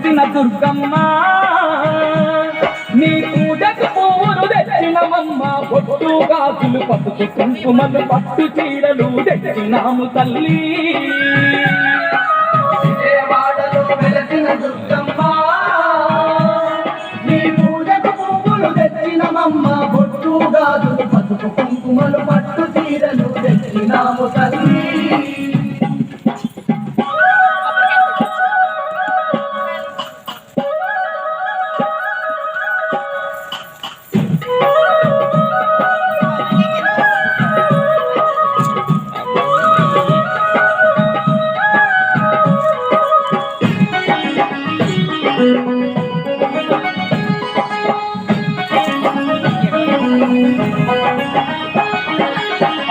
వెలసిన దుర్గమ్మ నీ పూజకు పూలు తెచ్చినమమ్మ పొట్టు గాజులు పసుపు కుంకుమలు పట్టు చీరలు తెచ్చినాము తల్లి విజయవాడలో వెలసిన దుర్గమ్మ నీ పూజకు పూలు తెచ్చినమమ్మ పొట్టు గాజులు పసుపు కుంకుమలు పట్టు చీరలు తెచ్చినాము తల్లి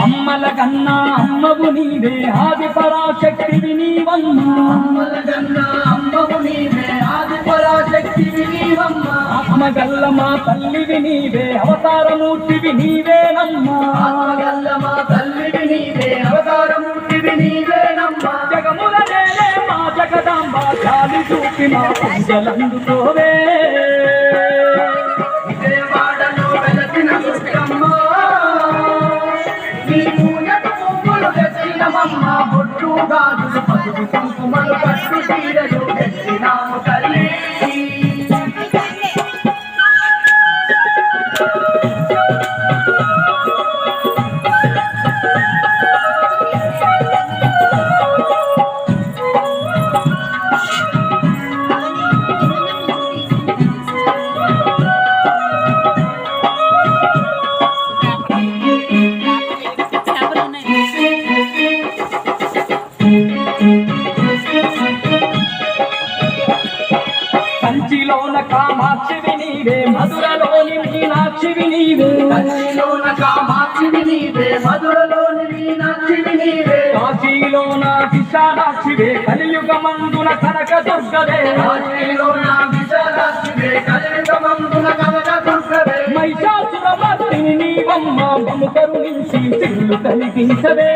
అమ్మల కన్నా అమ్మవు నీవే ఆది పరాశక్తివి నీవమ్మ అమ్మల కన్నా అమ్మవు నీవే ఆది పరాశక్తివి నీవమ్మ ఆత్మగల్ల మా తల్లివి నీవే అవతారమూర్తివి నీవేనమ్మా ఆత్మగల్ల మా తల్లివి నీవే అవతారమూర్తివి నీవేనమ్మ జగముల నేలే మా జగదాంబ చాలి చూపి మా పూజలందుకోవే విజయవాడలో వెలసిన దుర్గమ్మ నీ పూజకు పువ్వులు తెచ్చినమమ్మ బొట్టు గాజులు పసుపు కుంకుమలు పట్టు చీరలు తెచ్చినాము తల్లి కంచిలోన కామాక్షివి నీవే మధురలోని మీనాక్షివి నీవే కంచిలోన కామాక్షివి నీవే మధురలోని మీనాక్షివి నీవే కాశీలోన విశాలాక్షివే కలియుగమందున కనక దుర్గవే కాశీలోన విశాలాక్షివే కలియుగమందున కనక దుర్గవే మహిషాసుర మర్దిని నీవమ్మ మము కరుణించి సిగ్గులు కలిగించవే